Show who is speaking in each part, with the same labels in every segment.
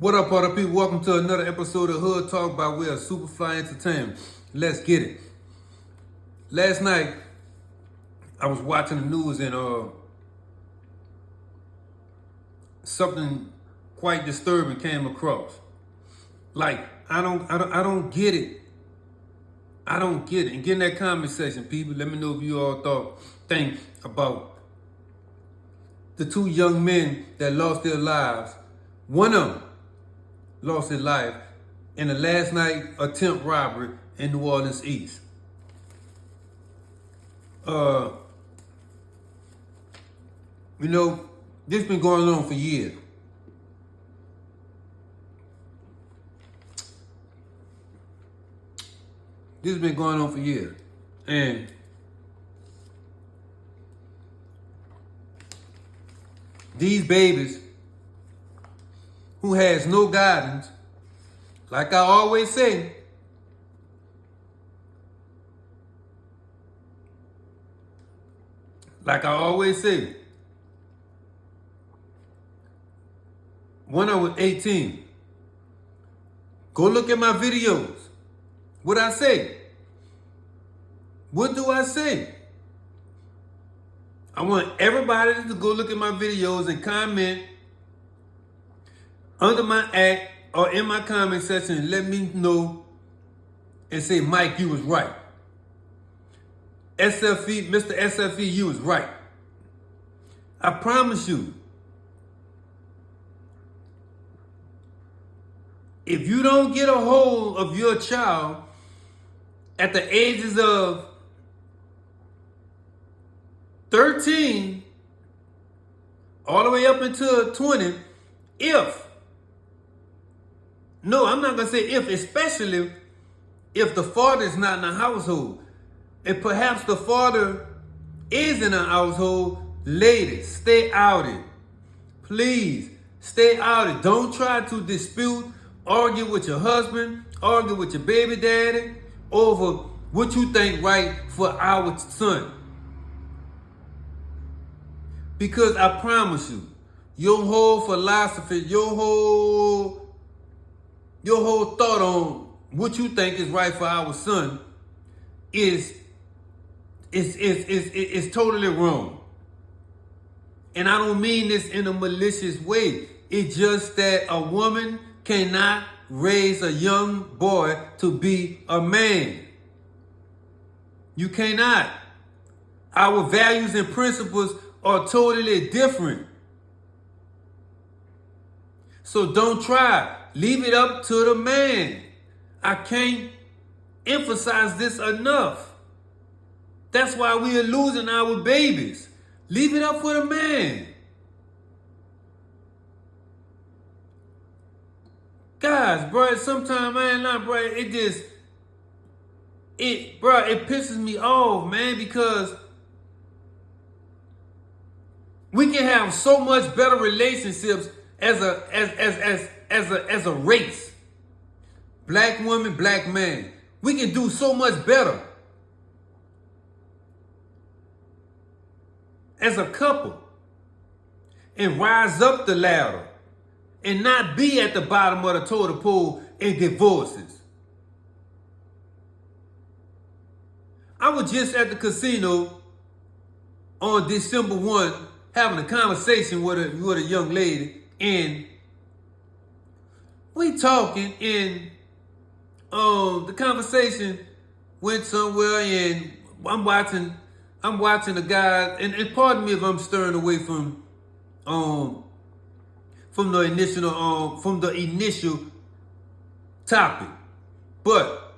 Speaker 1: What up, other people? Welcome to another episode of Hood Talk by way of Superfly Entertainment. Let's get it. Last night, I was watching the news and something quite disturbing came across. Like, I don't get it. I don't get it. And get in that comment section, people. Let me know if you all think about the two young men that lost their lives. One of them lost his life in the last night attempt robbery in New Orleans East. This has been going on for years. This has been going on for years. And these babies who has no guidance, like I always say, when I was 18, go look at my videos. What I say? What do I say? I want everybody to go look at my videos and comment under my act or in my comment section and let me know and say, Mike, you was right. SFE, Mr. SFE, you was right. I promise you, if you don't get a hold of your child at the ages of 13 all the way up until 20, I'm not going to say if, especially if the father is not in the household. And perhaps the father is in a household. Ladies, stay out of it. Please, stay out of it. Don't try to dispute, argue with your husband, argue with your baby daddy over what you think right for our son. Because I promise you, your whole philosophy, your whole thought on what you think is right for our son is totally wrong. And I don't mean this in a malicious way. It's just that a woman cannot raise a young boy to be a man. You cannot. Our values and principles are totally different. So don't try. Leave it up to the man. I can't emphasize this enough. That's why we are losing our babies. Leave it up for the man. Guys, bro, sometimes, man, bro, it pisses me off, man, because we can have so much better relationships as a race. Black woman, black man. We can do so much better as a couple and rise up the ladder and not be at the bottom of the totem pole in divorces. I was just at the casino on December 1 having a conversation with a young lady, and we talking, and the conversation went somewhere, and I'm watching the guys, and pardon me if I'm stirring away from the initial topic. But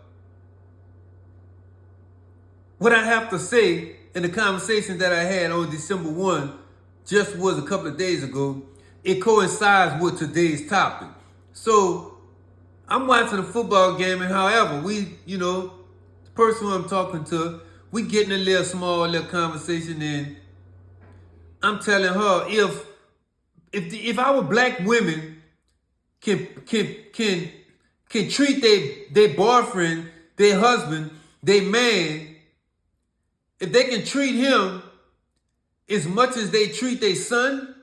Speaker 1: what I have to say in the conversation that I had on December 1 just was a couple of days ago, it coincides with today's topic. So I'm watching a football game, and however, the person who I'm talking to, we getting a little conversation, and I'm telling her if our black women can treat their boyfriend, their husband, their man, if they can treat him as much as they treat their son,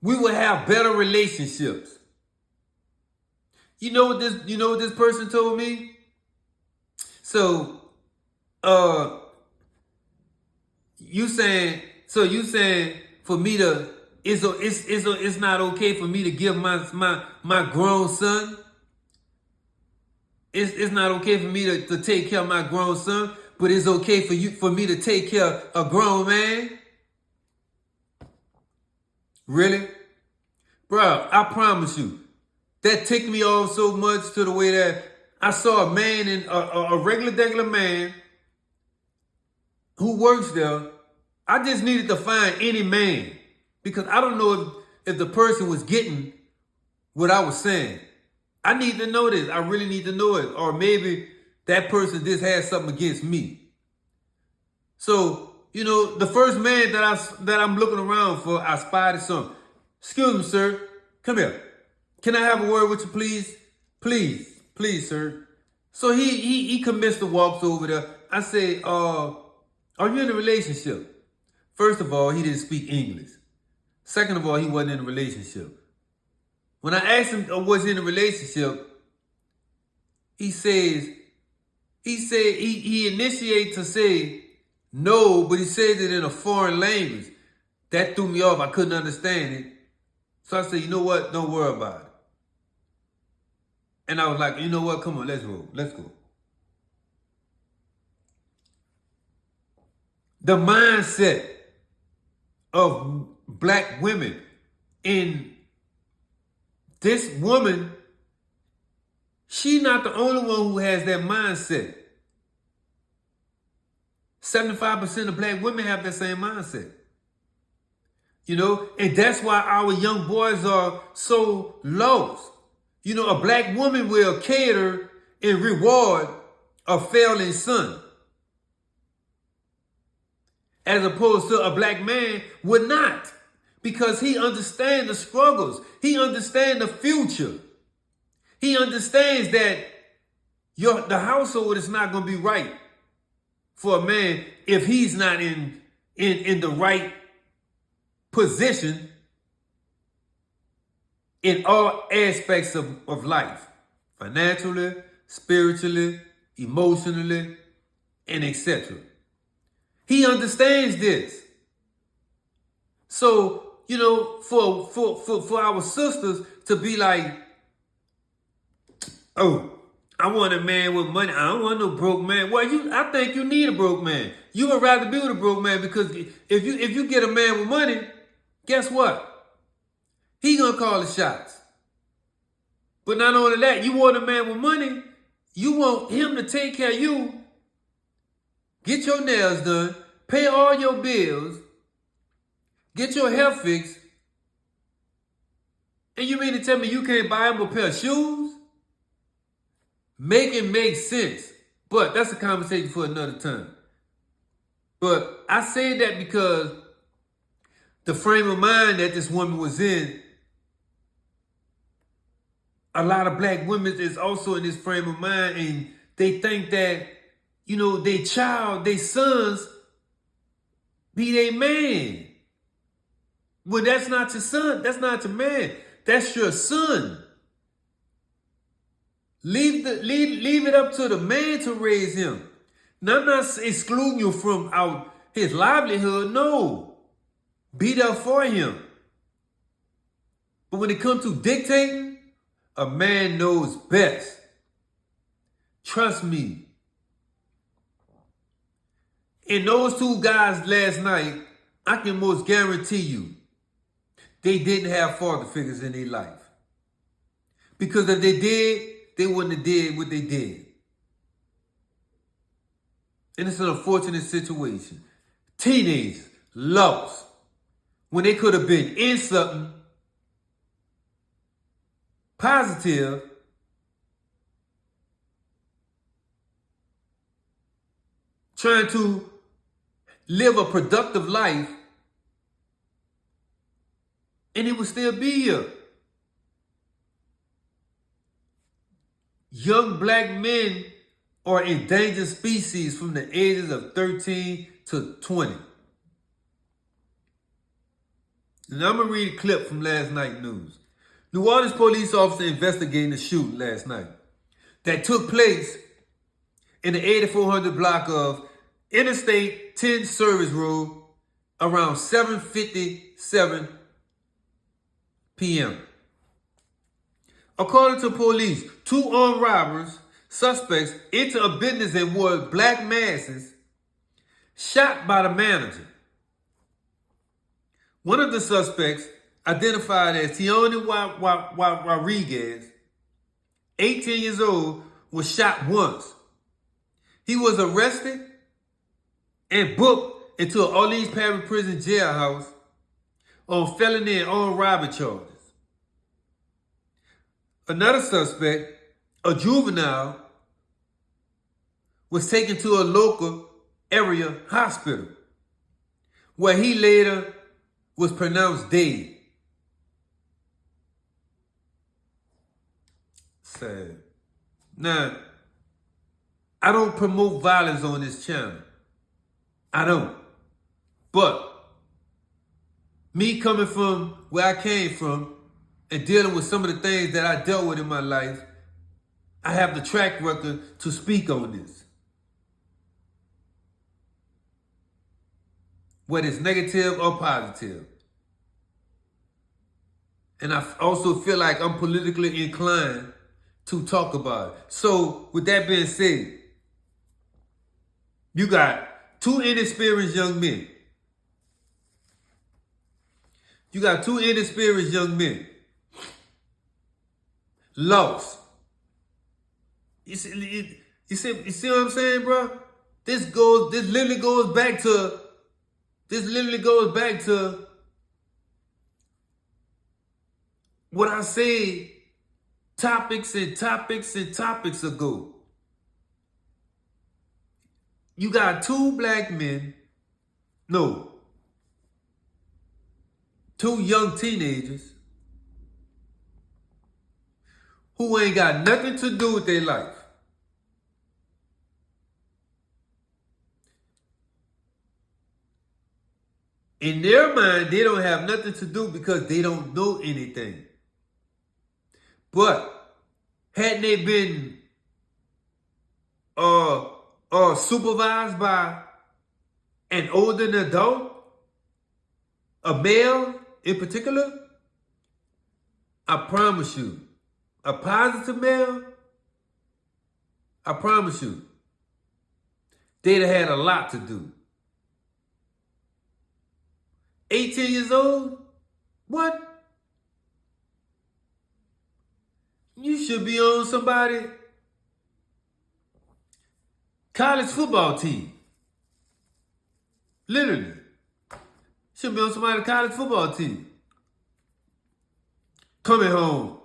Speaker 1: we would have better relationships. You know what this person told me? So, you saying for me to it's not okay for me to give my grown son. It's not okay for me to take care of my grown son, but it's okay for me to take care of a grown man. Really? Bro, I promise you, that ticked me off so much to the way that I saw a man a regular man who works there. I just needed to find any man because I don't know if the person was getting what I was saying. I need to know this. I really need to know it. Or maybe that person just had something against me. So, the first man that I'm looking around for, I spotted something. Excuse me, sir. Come here. Can I have a word with you, please? Please, sir. So he commenced to walk over there. I say, are you in a relationship? First of all, he didn't speak English. Second of all, he wasn't in a relationship. When I asked him, was he in a relationship, he initiates to say no, but he says it in a foreign language. That threw me off. I couldn't understand it. So I said, you know what? Don't worry about it. And I was like, you know what? Come on, let's go. The mindset of black women in this woman, she's not the only one who has that mindset. 75% of black women have that same mindset. And that's why our young boys are so lost. A black woman will cater and reward a failing son, as opposed to a black man would not, because he understands the struggles. He understands the future. He understands that the household is not going to be right for a man if he's not in the right position in all aspects of life, financially, spiritually, emotionally, and etc. He understands this. So, for our sisters to be like, oh, I want a man with money. I don't want no broke man. Well, I think you need a broke man. You would rather be with a broke man because if you get a man with money, guess what? He gonna call the shots. But not only that, you want a man with money, you want him to take care of you, get your nails done, pay all your bills, get your hair fixed, and you mean to tell me you can't buy him a pair of shoes? Make it make sense. But that's a conversation for another time. But I say that because the frame of mind that this woman was in, a lot of black women is also in this frame of mind, and they think that, their sons be their man. Well, that's not your son. That's not your man. That's your son. Leave it up to the man to raise him. Now, I'm not excluding you from his livelihood. No. Be there for him. But when it comes to dictating, a man knows best. Trust me. And those two guys last night, I can most guarantee you, they didn't have father figures in their life. Because if they did, they wouldn't have did what they did. And it's an unfortunate situation. Teenagers lost when they could have been in something positive, trying to live a productive life, and it would still be here. Young black men are endangered species from the ages of 13 to 20. And I'm going to read a clip from last night's news. New Orleans police officer investigating a shooting last night that took place in the 8400 block of Interstate 10 Service Road around 7:57 p.m. According to police, 2 armed robbers, suspects, entered a business and wore black masks, shot by the manager. One of the suspects, identified as Tione Rodriguez, 18 years old, was shot once. He was arrested and booked into an Orleans Parish Prison jailhouse on felony and armed robbery charges. Another suspect, a juvenile, was taken to a local area hospital where he later was pronounced dead. Sad. Now, I don't promote violence on this channel. I don't. But me coming from where I came from and dealing with some of the things that I dealt with in my life, I have the track record to speak on this. Whether it's negative or positive. And I also feel like I'm politically inclined to talk about it. So, with that being said, you got 2 inexperienced young men. You got 2 inexperienced young men. Lost. You see what I'm saying, bro? This literally goes back to what I said topics ago. You got 2 black men, 2 young teenagers who ain't got nothing to do with their life. In their mind, they don't have nothing to do because they don't know anything. But hadn't they been supervised by an older adult, a male in particular, I promise you, a positive male, I promise you, they'd have had a lot to do. 18 years old? What? You should be on somebody college football team. Literally. Should be on somebody's college football team. Coming home.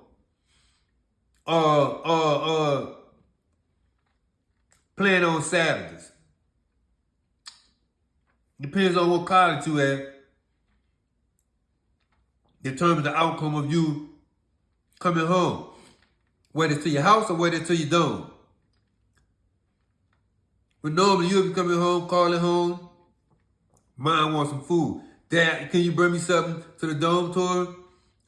Speaker 1: Playing on Saturdays. Depends on what college you at. Determines the outcome of you coming home. Whether it's to your house or whether it's to your dorm. But normally you'll be coming home, calling home. Mom wants some food. Dad, can you bring me something to the dormitory?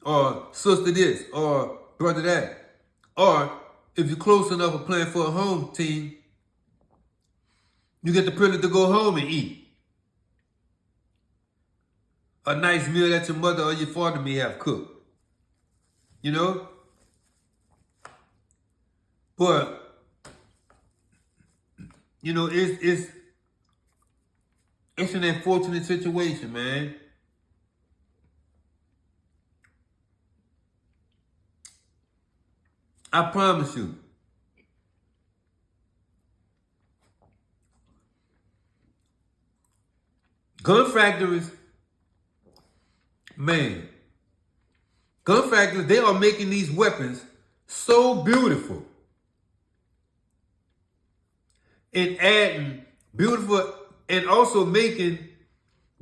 Speaker 1: Or sister this, or brother that. Or if you're close enough of playing for a home team, you get the privilege to go home and eat. A nice meal that your mother or your father may have cooked. You know? But, you know, it's an unfortunate situation, man. I promise you. Gun factories, man. Gun factories, they are making these weapons so beautiful. And adding beautiful, and also making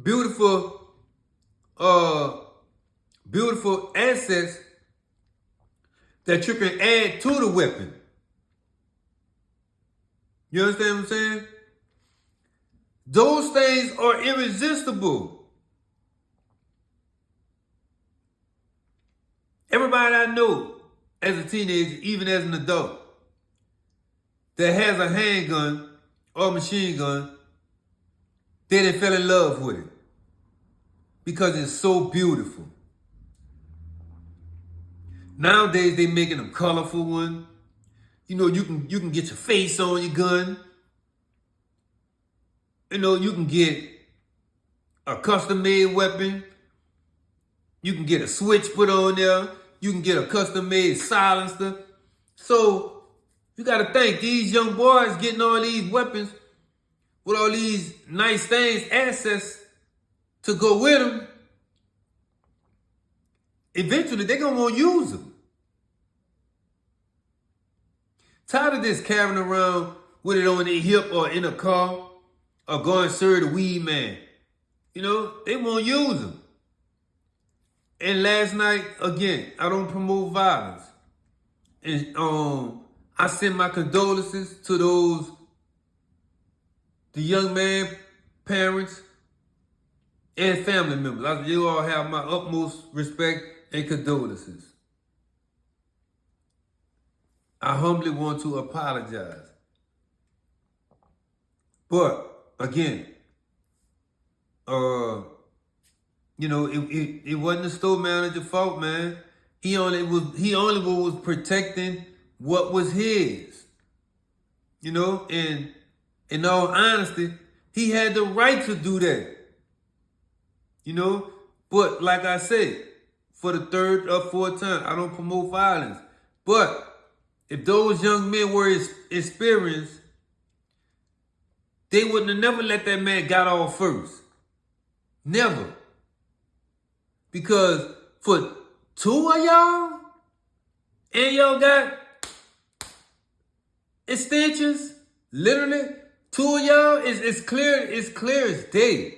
Speaker 1: beautiful assets that you can add to the weapon. You understand what I'm saying? Those things are irresistible. Everybody I know as a teenager, even as an adult, that has a handgun or machine gun, they done fell in love with it because it's so beautiful. Nowadays they making them colorful one. You know, you can get your face on your gun. You know, you can get a custom-made weapon. You can get a switch put on there. You can get a custom-made silencer. So you got to think, these young boys getting all these weapons with all these nice things, assets to go with them. Eventually, they're going to want to use them. Tired of this carrying around with it on their hip or in a car or going serve the weed man. You know, they won't use them. And last night, again, I don't promote violence. And I send my condolences to the young man, parents, and family members. You all have my utmost respect and condolences. I humbly want to apologize. But again, you know, it wasn't the store manager's fault, man. He only was protecting what was his. You know, and in all honesty, he had the right to do that. You know, but like I said, for the third or fourth time, I don't promote violence. But if those young men were experienced, they wouldn't have never let that man got off first. Never. Because for two of y'all, and y'all got extensions, literally, two of y'all, it's clear as day.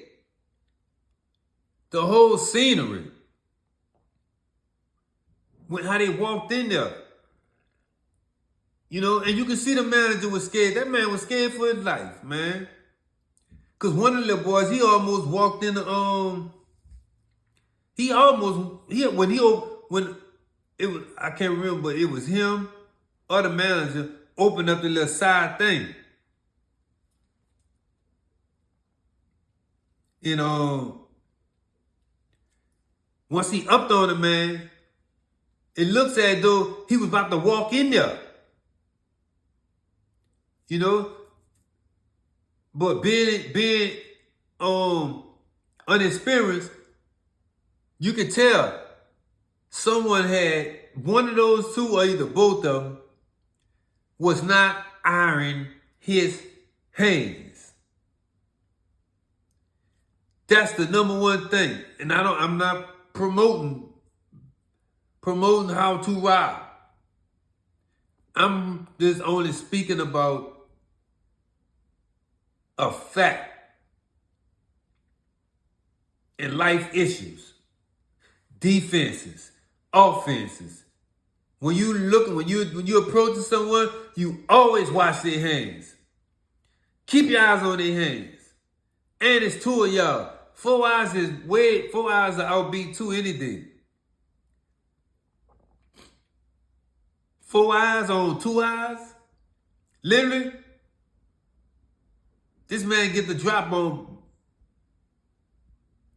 Speaker 1: The whole scenery. With how they walked in there. You know, and you can see the manager was scared. That man was scared for his life, man. Because one of the little boys, he almost walked in the, I can't remember, but it was him or the manager opened up the little side thing. You know, once he upped on the man, it looks as though he was about to walk in there. You know, but being unexperienced, you can tell someone had one of those two or either both of them was not ironing his hands. That's the number one thing. And I'm not promoting how to rob. I'm just only speaking about a fact and life issues, defenses, offenses. When you approaching someone, you always wash their hands. Keep your eyes on their hands. And it's two of y'all. 4 eyes are outbeat two any day. 4 eyes on 2 eyes? Literally, this man get the drop on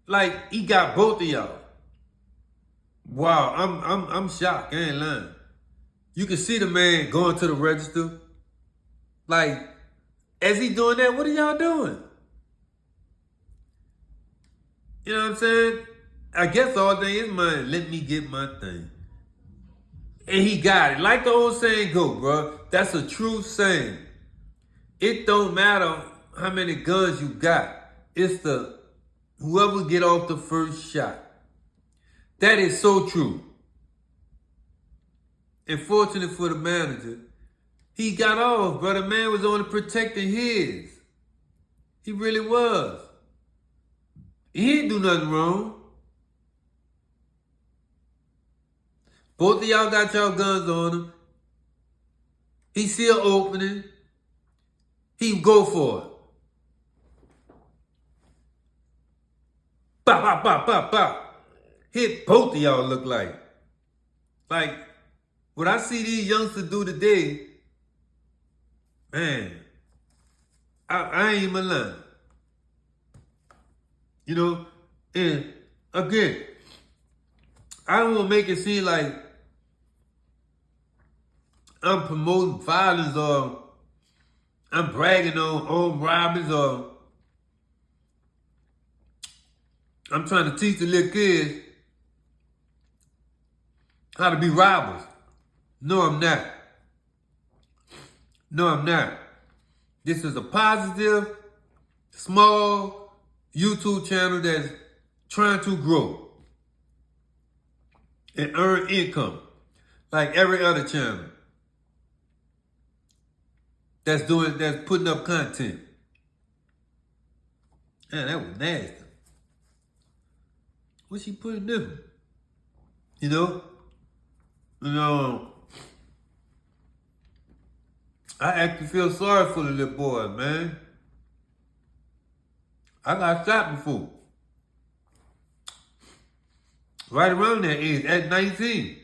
Speaker 1: like he got both of y'all. Wow, I'm shocked. I ain't lying. You can see the man going to the register. Like, as he doing that, what are y'all doing? You know what I'm saying? I guess all thing is mine. Let me get my thing. And he got it. Like the old saying go, bro. That's a true saying. It don't matter how many guns you got. It's the whoever get off the first shot. That is so true. And fortunate for the manager, he got off, bro. The man was only protecting his. He really was. He didn't do nothing wrong. Both of y'all got y'all guns on him. He still opening. He go for it. Bop, bop, bop, bop, bop. Hit both of y'all look like. Like, what I see these youngsters do today, man, I ain't even lying. You know, and again, I don't want to make it seem like I'm promoting violence or I'm bragging on armed robberies or I'm trying to teach the little kids how to be robbers. No, I'm not. No, I'm not. This is a positive, small YouTube channel that's trying to grow and earn income like every other channel that's putting up content. Man, that was nasty. What's she putting in? You know? I actually feel sorry for the little boy, man. I got shot before. Right around that age, at 19.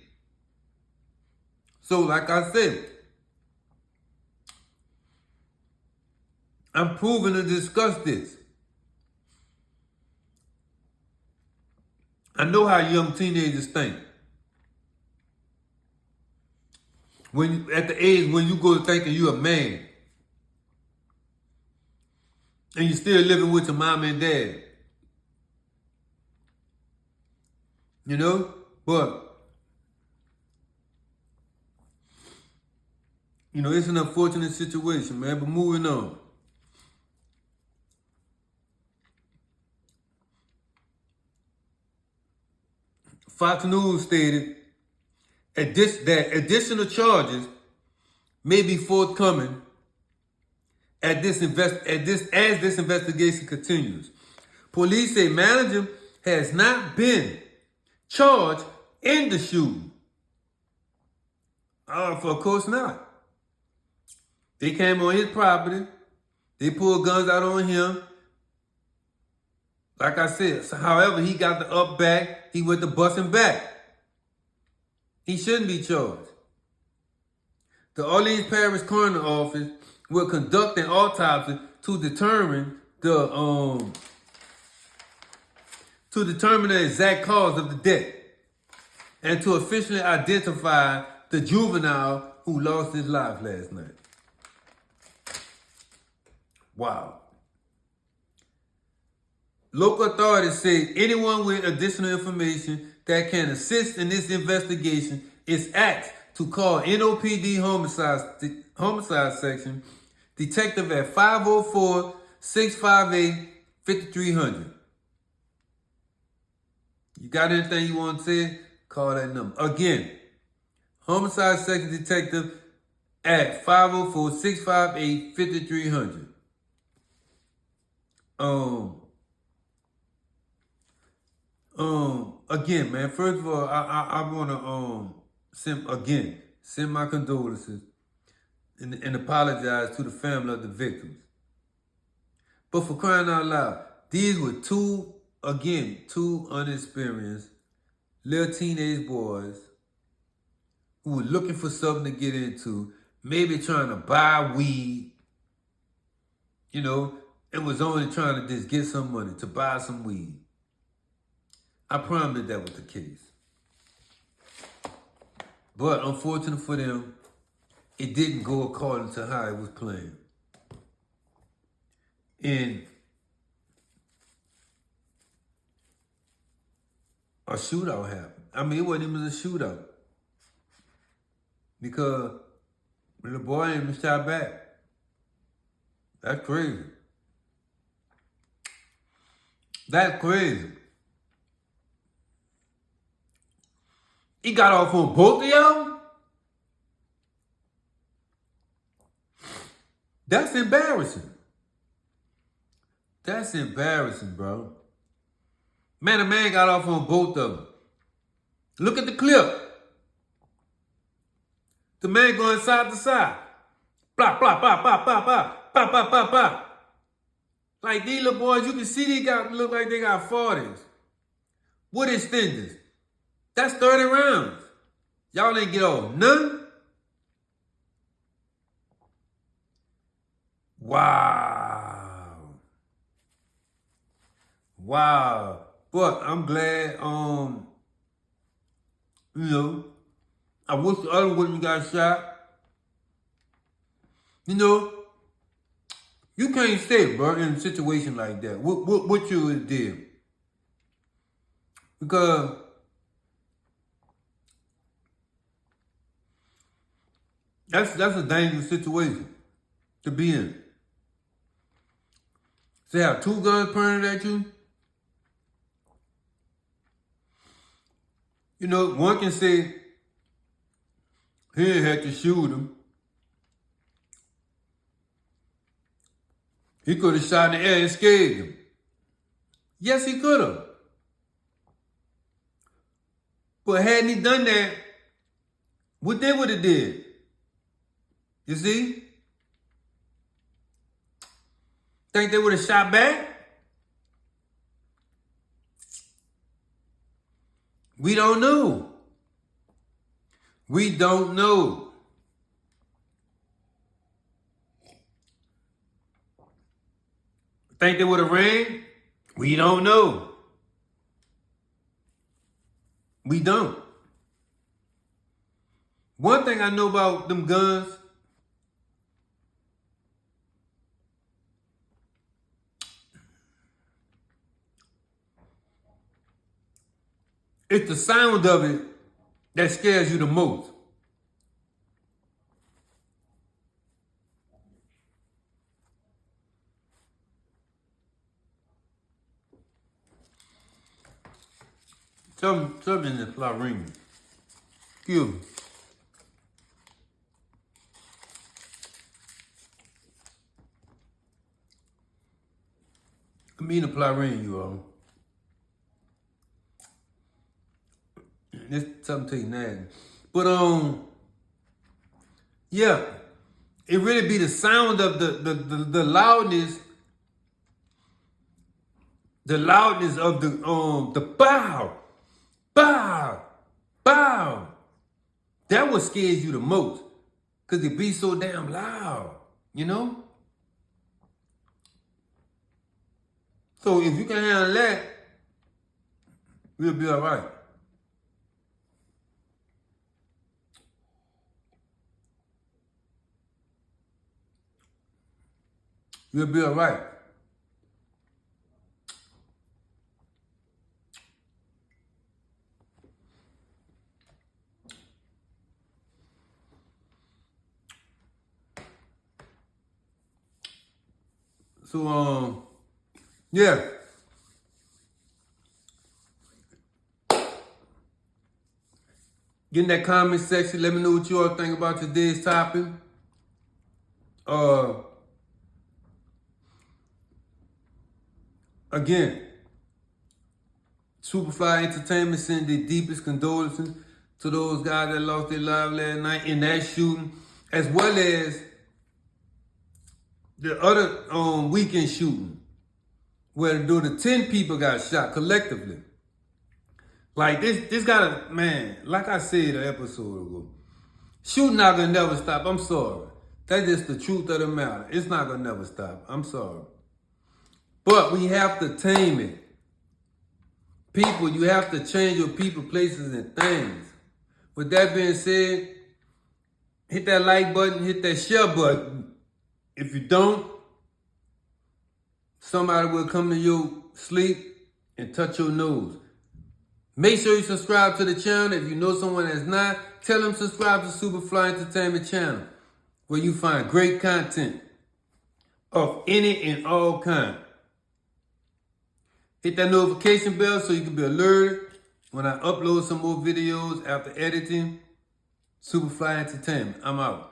Speaker 1: So, like I said, I'm proving to discuss this. I know how young teenagers think. At the age when you go thinking you're a man, and you're still living with your mom and dad. You know? But, it's an unfortunate situation, man. But moving on. Fox News stated that additional charges may be forthcoming as this investigation continues. Police say manager has not been charged in the shooting. Of course not. They came on his property. They pulled guns out on him. Like I said, however, he got the up back. He went to busting back. He shouldn't be charged. The Orleans Parish Coroner Office will conduct an autopsy to determine the exact cause of the death and to officially identify the juvenile who lost his life last night. Wow. Local authorities say anyone with additional information that can assist in this investigation is asked to call NOPD homicide section detective at 504-658-5300. You got anything you want to say? Call that number. Again, homicide section detective at 504-658-5300. Again, man, first of all, I want to send my condolences and apologize to the family of the victims. But for crying out loud, these were two unexperienced little teenage boys who were looking for something to get into, maybe trying to buy weed, and was only trying to just get some money to buy some weed. I promise that was the case. But unfortunate for them, it didn't go according to how it was planned. And a shootout happened. I mean, it wasn't even a shootout. Because the boy ain't been shot back. That's crazy. That's crazy. He got off on both of y'all? That's embarrassing. That's embarrassing, bro. Man, the man got off on both of them. Look at the clip. The man going side to side. Blah, blah, blah, blah, blah, blah, blah, blah, blah, blah. Like these little boys, you can see they look like they got 40s. With extenders. That's 30 rounds. Y'all ain't get off none? Wow. Wow. But I'm glad, you know, I wish the other women got shot. You know, you can't stay, bro, in a situation like that. What you would do? Because that's a dangerous situation to be in. To have two guns pointed at you. You know, one can say he didn't have to shoot him. He could have shot in the air and scared him. Yes, he could have. But hadn't he done that, what they would have did? You see? Think they would have shot back? We don't know. We don't know. Think they would have ran? We don't know. We don't. One thing I know about them guns, it's the sound of it that scares you the most. Something in the fly ring. Excuse me. I mean the fly ring, you all. This something to you nasty. But yeah, it really be the sound of the loudness. The loudness of the bow. Bow! Bow! That what scares you the most. Because it be so damn loud. You know? So if you can handle that, we'll be alright. We'll be alright. So, yeah. Get in that comment section. Let me know what you all think about today's topic. Again, Superfly Entertainment send their deepest condolences to those guys that lost their lives last night in that shooting, as well as the other weekend shooting, where the 10 people got shot collectively. Like this gotta, man, like I said an episode ago, shooting not gonna never stop. I'm sorry. That's just the truth of the matter. It's not gonna never stop. I'm sorry. But we have to tame it. People, you have to change your people, places, and things. With that being said, hit that like button, hit that share button. If you don't, somebody will come to your sleep and touch your nose. Make sure you subscribe to the channel. If you know someone that's not, tell them subscribe to Superfly Entertainment channel, where you find great content of any and all kind. Hit that notification bell so you can be alerted when I upload some more videos after editing. Superfly Entertainment. I'm out.